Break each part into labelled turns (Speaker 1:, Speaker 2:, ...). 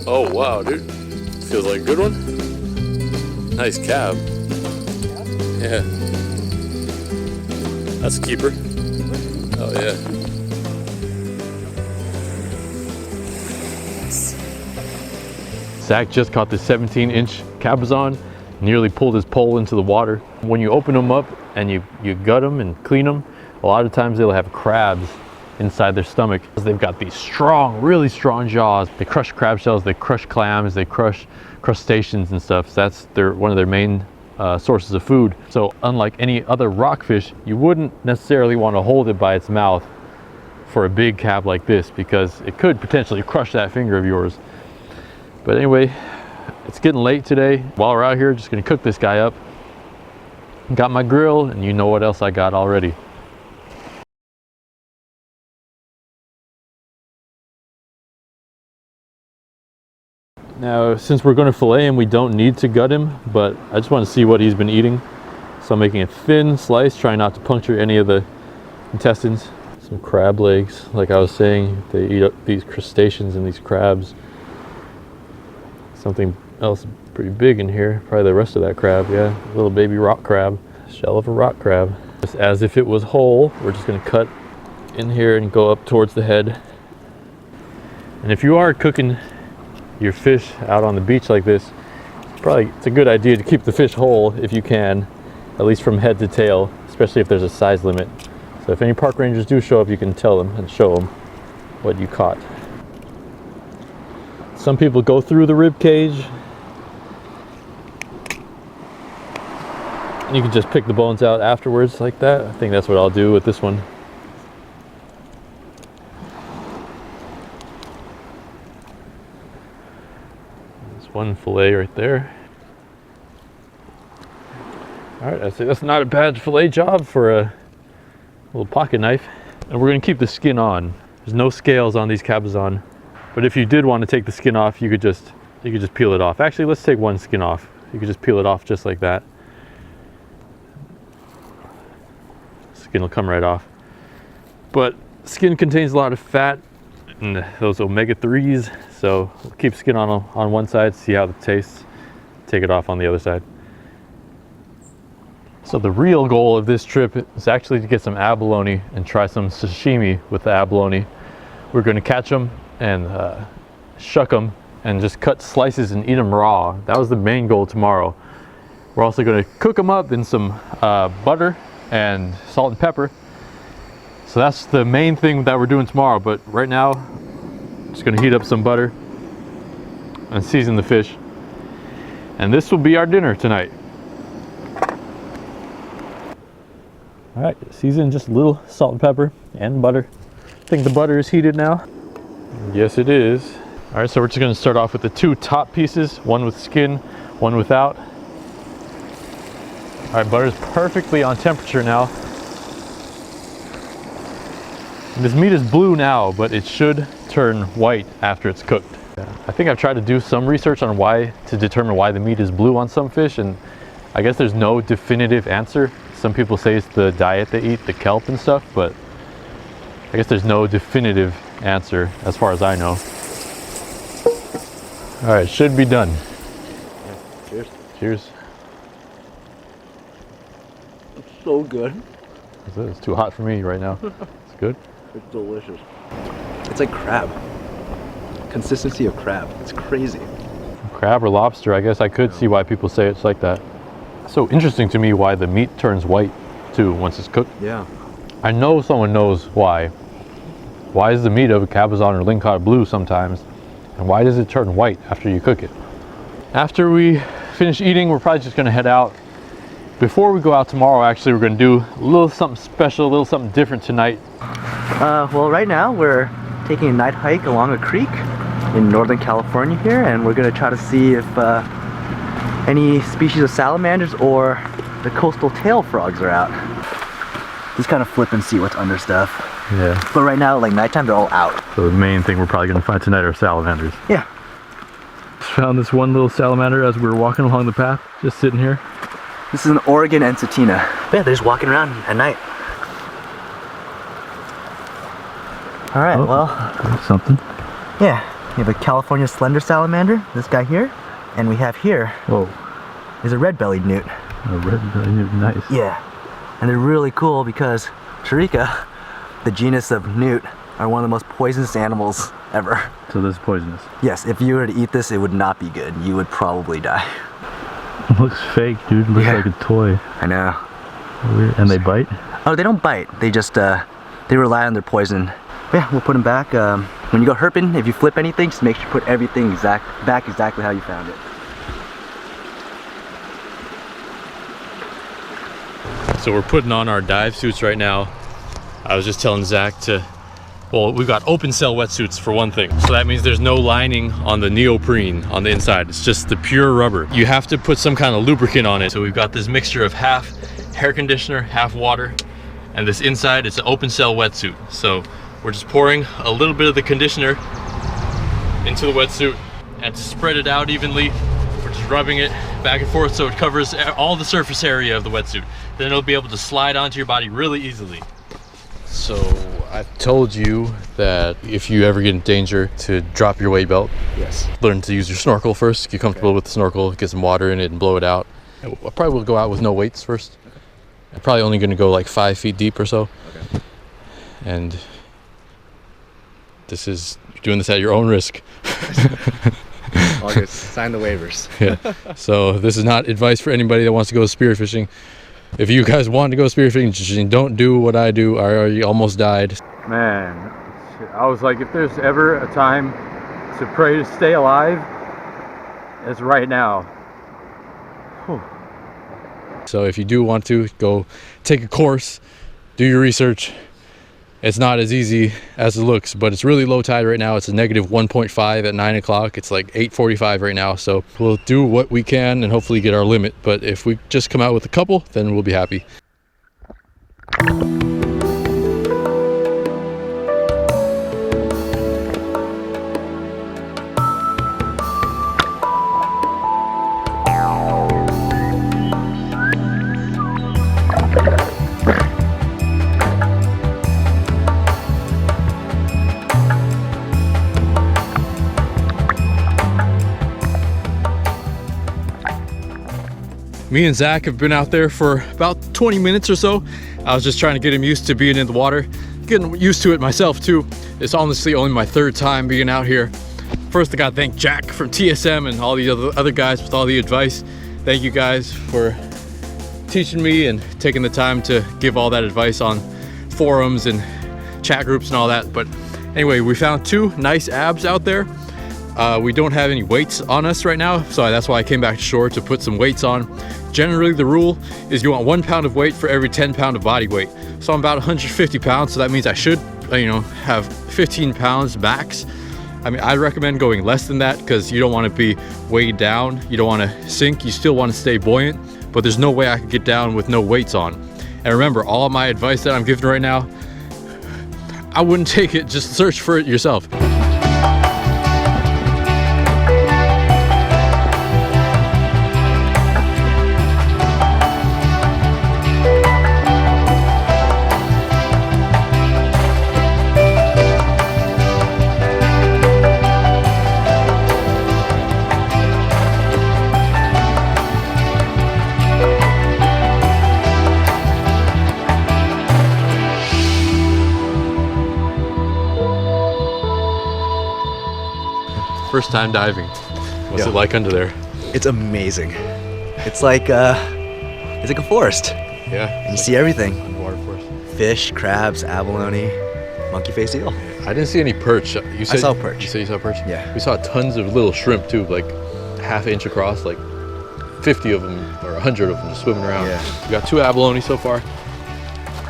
Speaker 1: Oh wow, dude. Feels like a good one. Nice cab. Yeah. That's a keeper. Oh yeah. Zach just caught this 17-inch Cabezon, nearly pulled his pole into the water. When you open them up and you gut them and clean them, a lot of times they'll have crabs inside their stomach. They've got these strong, really strong jaws. They crush crab shells, they crush clams, they crush crustaceans and stuff. So that's one of their main sources of food. So unlike any other rockfish, you wouldn't necessarily want to hold it by its mouth for a big cab like this, because it could potentially crush that finger of yours. But anyway, it's getting late today. While we're out here, just gonna cook this guy up. Got my grill, and you know what else I got already. Now, since we're gonna fillet him, we don't need to gut him, but I just want to see what he's been eating. So I'm making a thin slice, trying not to puncture any of the intestines. Some crab legs, like I was saying, they eat up these crustaceans and these crabs. Something else pretty big in here, probably the rest of that crab, yeah. A little baby rock crab, shell of a rock crab. Just as if it was whole, we're just gonna cut in here and go up towards the head. And if you are cooking your fish out on the beach like this, it's a good idea to keep the fish whole if you can, at least from head to tail, especially if there's a size limit. So if any park rangers do show up, you can tell them and show them what you caught. Some people go through the rib cage, and you can just pick the bones out afterwards like that. I think that's what I'll do with this one. There's one fillet right there. All right, I'd say that's not a bad fillet job for a little pocket knife. And we're gonna keep the skin on. There's no scales on these Cabezon. But if you did want to take the skin off, you could just peel it off. Actually, let's take one skin off. You could just peel it off just like that. Skin will come right off. But skin contains a lot of fat and those omega-3s, so we'll keep skin on one side, see how it tastes. Take it off on the other side. So the real goal of this trip is actually to get some abalone and try some sashimi with the abalone. We're going to catch them and shuck them and just cut slices and eat them raw. That was the main goal tomorrow. We're also going to cook them up in some butter and salt and pepper. So that's the main thing that we're doing tomorrow. But right now, I'm just going to heat up some butter and season the fish. And this will be our dinner tonight. All right, season just a little salt and pepper and butter. I think the butter is heated now. Yes, it is. All right, so we're just going to start off with the two top pieces, one with skin, one without. All right, butter's perfectly on temperature now. And this meat is blue now, but it should turn white after it's cooked. I think I've tried to do some research on to determine why the meat is blue on some fish, and I guess there's no definitive answer. Some people say it's the diet they eat, the kelp and stuff, but I guess there's no definitive answer as far as I know. All right, should be done.
Speaker 2: Yeah, cheers.
Speaker 1: Cheers.
Speaker 2: It's so good.
Speaker 1: It's too hot for me right now. It's good.
Speaker 2: It's delicious. It's like crab. Consistency of crab. It's crazy.
Speaker 1: Crab or lobster, I guess I could see why people say it's like that. So interesting to me why the meat turns white too once it's cooked.
Speaker 2: Yeah.
Speaker 1: I know someone knows why. Why is the meat of a Cabezon or lingcod blue sometimes? And why does it turn white after you cook it? After we finish eating, we're probably just gonna head out. Before we go out tomorrow, actually, we're gonna do a little something special, a little something different tonight.
Speaker 3: Well, right now we're taking a night hike along a creek in Northern California here, and we're gonna try to see if any species of salamanders or the coastal tail frogs are out. Just kind of flip and see what's under stuff.
Speaker 1: Yeah.
Speaker 3: But right now, like nighttime, they're all out.
Speaker 1: So the main thing we're probably gonna find tonight are salamanders.
Speaker 3: Yeah.
Speaker 1: Just found this one little salamander as we were walking along the path, just sitting here.
Speaker 3: This is an Oregon ensatina. Yeah, they're just walking around at night. All right, well.
Speaker 1: Something.
Speaker 3: Yeah, We have a California slender salamander, this guy here. And we have here is a red-bellied newt.
Speaker 1: A red-bellied newt, nice.
Speaker 3: Yeah. And they're really cool because Charica, the genus of newt, are one of the most poisonous animals ever.
Speaker 1: So this is poisonous?
Speaker 3: Yes, if you were to eat this, it would not be good. You would probably die.
Speaker 1: It looks fake, dude. It looks like a toy.
Speaker 3: I know.
Speaker 1: Weird. And they bite?
Speaker 3: Oh, they don't bite. They just, they rely on their poison. But yeah, we'll put them back. When you go herping, if you flip anything, just make sure you put everything back exactly how you found it.
Speaker 1: So we're putting on our dive suits right now. I was just telling Zach to, well, we've got open cell wetsuits for one thing. So that means there's no lining on the neoprene on the inside. It's just the pure rubber. You have to put some kind of lubricant on it. So we've got this mixture of half hair conditioner, half water, and this inside, it's an open cell wetsuit. So we're just pouring a little bit of the conditioner into the wetsuit, and to spread it out evenly, we're just rubbing it back and forth so it covers all the surface area of the wetsuit. Then it'll be able to slide onto your body really easily. So I've told you that if you ever get in danger, to drop your weight belt.
Speaker 2: Yes.
Speaker 1: Learn to use your snorkel first. Get comfortable with the snorkel, get some water in it and blow it out. I probably will go out with no weights first. I'm probably only going to go like 5 feet deep or so.
Speaker 2: Okay.
Speaker 1: And you're doing this at your own risk.
Speaker 2: August, sign the waivers.
Speaker 1: Yeah. So this is not advice for anybody that wants to go spearfishing. If you guys want to go spearfishing, don't do what I do. I already almost died. Man, I was like, if there's ever a time to pray to stay alive, it's right now. Whew. So if you do want to, go take a course, do your research. It's not as easy as it looks, but it's really low tide right now. It's a negative 1.5 at 9 o'clock. It's like 8:45 right now. So we'll do what we can and hopefully get our limit. But if we just come out with a couple, then we'll be happy. Me and Zach have been out there for about 20 minutes or so. I was just trying to get him used to being in the water, getting used to it myself too. It's honestly only my 3rd time being out here. First, I gotta thank Jack from TSM and all the other guys with all the advice. Thank you guys for teaching me and taking the time to give all that advice on forums and chat groups and all that. But anyway, we found 2 nice abs out there. We don't have any weights on us right now, so that's why I came back to shore to put some weights on. Generally, the rule is you want 1 pound of weight for every 10 pound of body weight. So I'm about 150 pounds, so that means I should, have 15 pounds max. I mean, I recommend going less than that because you don't want to be weighed down. You don't want to sink. You still want to stay buoyant, but there's no way I could get down with no weights on. And remember, all my advice that I'm giving right now, I wouldn't take it. Just search for it yourself. First time diving. What's it like under there?
Speaker 2: It's amazing. It's like a forest.
Speaker 1: Yeah.
Speaker 2: And you see everything.
Speaker 1: Underwater forest.
Speaker 2: Fish, crabs, abalone, monkey face eel.
Speaker 1: I didn't see any perch. You said,
Speaker 2: I saw perch.
Speaker 1: You said you saw perch?
Speaker 2: Yeah.
Speaker 1: We saw tons of little shrimp too, like ½ inch across, like 50 of them or 100 of them just swimming around.
Speaker 2: Yeah.
Speaker 1: We got 2 abalone so far.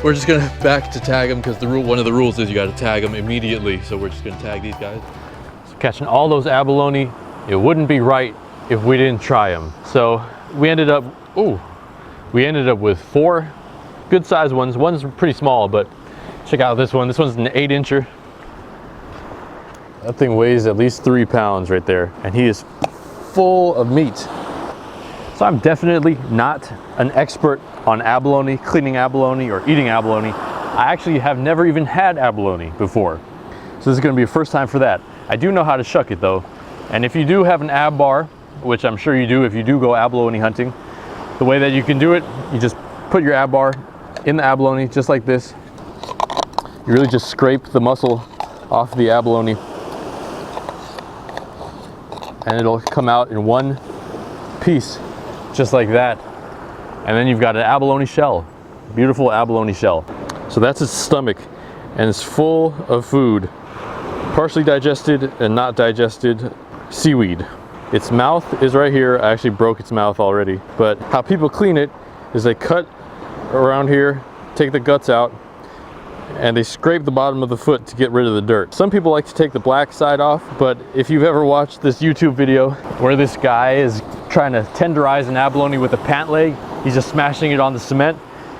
Speaker 1: We're just gonna back to tag them because one of the rules is you got to tag them immediately. So we're just gonna tag these guys. Catching all those abalone, it wouldn't be right if we didn't try them. So we ended up with 4 good sized ones. One's pretty small, but check out this one. This one's an 8-incher. That thing weighs at least 3 pounds right there, and he is full of meat. So I'm definitely not an expert on abalone, cleaning abalone or eating abalone. I actually have never even had abalone before. So this is gonna be a first time for that. I do know how to shuck it though. And if you do have an ab bar, which I'm sure you do if you do go abalone hunting, the way that you can do it, you just put your ab bar in the abalone just like this. You really just scrape the muscle off the abalone and it'll come out in one piece just like that. And then you've got an abalone shell, beautiful abalone shell. So that's its stomach, and it's full of food, partially digested and not digested seaweed. Its mouth is right here. I actually broke its mouth already, but how people clean it is they cut around here, take the guts out, and they scrape the bottom of the foot to get rid of the dirt. Some people like to take the black side off, but if you've ever watched this YouTube video where this guy is trying to tenderize an abalone with a pant leg, he's just smashing it on the cement,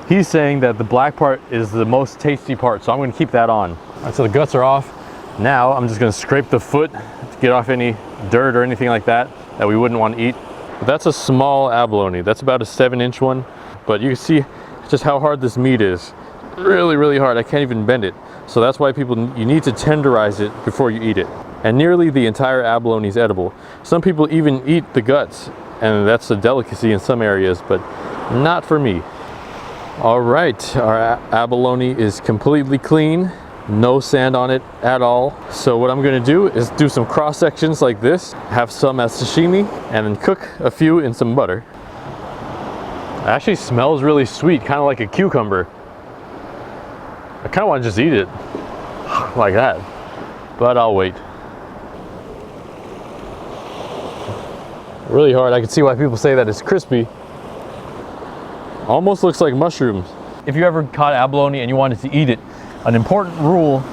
Speaker 1: he's saying that the black part is the most tasty part, so I'm going to keep that on. All right, so the guts are off. Now I'm just going to scrape the foot to get off any dirt or anything like that that we wouldn't want to eat. But that's a small abalone. That's about a 7-inch one, but you can see just how hard this meat is. Really, really hard. I can't even bend it. So that's why you need to tenderize it before you eat it. And nearly the entire abalone is edible. Some people even eat the guts, and that's a delicacy in some areas, but not for me. All right, our abalone is completely clean. No sand on it at all. So what I'm gonna do is do some cross sections like this, have some as sashimi, and then cook a few in some butter. It actually smells really sweet, kind of like a cucumber. I kind of want to just eat it like that, but I'll wait. Really hard. I can see why people say that it's crispy. Almost looks like mushrooms. If you ever caught abalone and you wanted to eat it, an important rule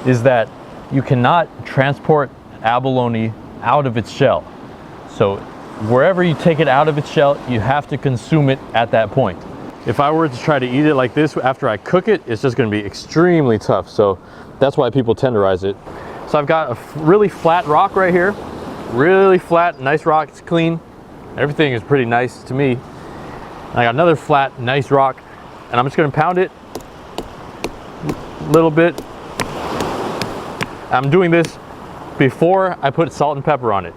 Speaker 1: is that you cannot transport abalone out of its shell. So wherever you take it out of its shell, you have to consume it at that point. If I were to try to eat it like this after I cook it, it's just going to be extremely tough. So that's why people tenderize it. So I've got a really flat rock right here. Really flat, nice rock. It's clean. Everything is pretty nice to me. And I got another flat, nice rock, and I'm just going to pound it a little bit. I'm doing this before I put salt and pepper on it.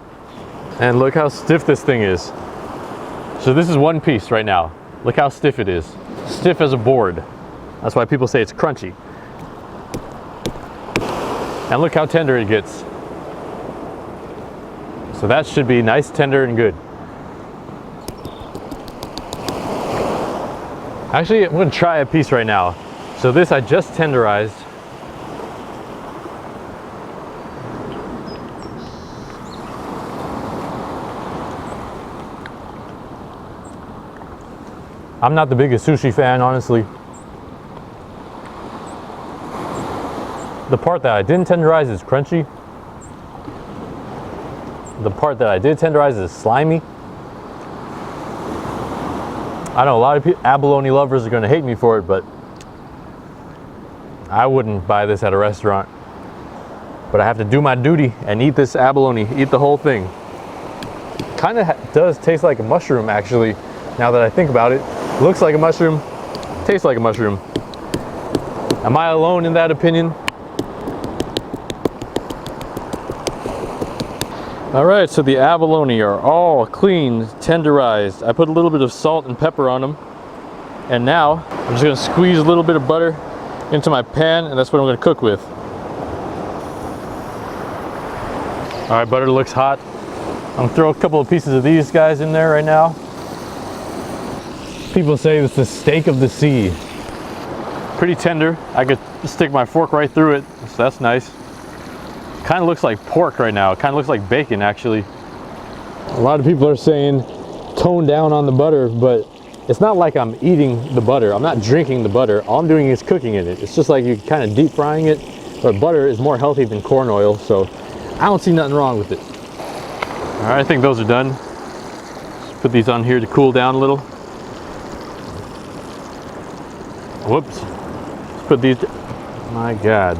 Speaker 1: And look how stiff this thing is. So this is one piece right now. Look how stiff it is. Stiff as a board. That's why people say it's crunchy. And look how tender it gets. So that should be nice, tender, and good. Actually, I'm going to try a piece right now. So this I just tenderized. I'm not the biggest sushi fan, honestly. The part that I didn't tenderize is crunchy. The part that I did tenderize is slimy. I know a lot of abalone lovers are going to hate me for it, but I wouldn't buy this at a restaurant. But I have to do my duty and eat this abalone, eat the whole thing. Kind of does taste like a mushroom, actually, now that I think about it. Looks like a mushroom, tastes like a mushroom. Am I alone in that opinion? All right, so the abalone are all clean, tenderized. I put a little bit of salt and pepper on them. And now I'm just gonna squeeze a little bit of butter into my pan, and that's what I'm gonna cook with. All right, butter looks hot. I'm gonna throw a couple of pieces of these guys in there right now. People say it's the steak of the sea. Pretty tender. I could stick my fork right through it, so that's nice. Kind of looks like pork right now. It kind of looks like bacon, actually. A lot of people are saying tone down on the butter, but it's not like I'm eating the butter. I'm not drinking the butter. All I'm doing is cooking in it. It's just like you kind of deep frying it, but butter is more healthy than corn oil, so I don't see nothing wrong with it. All right, I think those are done. Just put these on here to cool down a little. Whoops. Let's put these, my God,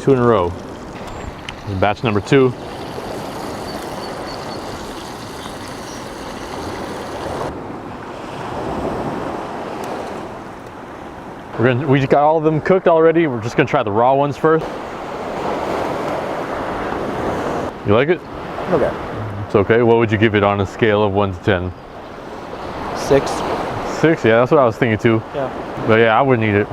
Speaker 1: 2 in a row. This is batch number 2. We just got all of them cooked already. We're just gonna try the raw ones first. You like it?
Speaker 3: Okay.
Speaker 1: It's okay. What would you give it on a scale of 1 to 10?
Speaker 3: 6.
Speaker 1: 6? Yeah, that's what I was thinking too.
Speaker 3: Yeah.
Speaker 1: But yeah, I wouldn't eat it.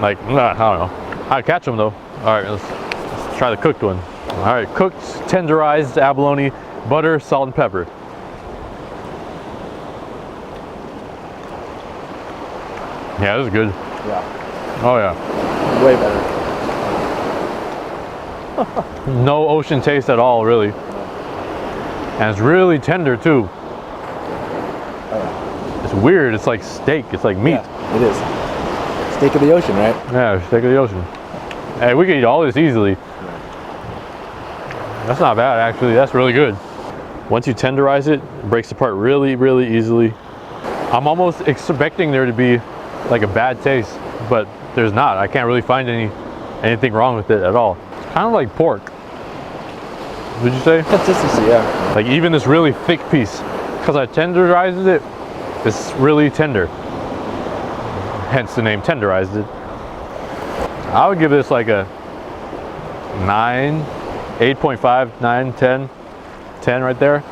Speaker 1: Like, I don't know. I'd catch them though. All right, let's try the cooked one. All right, cooked, tenderized abalone, butter, salt, and pepper. Yeah, this is good.
Speaker 3: Yeah.
Speaker 1: Oh yeah.
Speaker 3: Way better.
Speaker 1: No ocean taste at all, really. And it's really tender too.
Speaker 3: Oh, yeah.
Speaker 1: It's weird. It's like steak. It's like meat.
Speaker 3: Yeah, it is. Steak of the ocean, right?
Speaker 1: Yeah, steak of the ocean. Hey, we could eat all this easily. That's not bad, actually. That's really good. Once you tenderize it, it breaks apart really, really easily. I'm almost expecting there to be like a bad taste, but there's not. I can't really find anything wrong with it at all. It's kind of like pork. Would you say?
Speaker 3: Consistency, yeah.
Speaker 1: Like even this really thick piece, because I tenderized it, it's really tender. Hence the name tenderized it. I would give this like a 9, 8.5, 9, 10, 10 right there.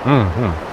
Speaker 1: Mm-hmm.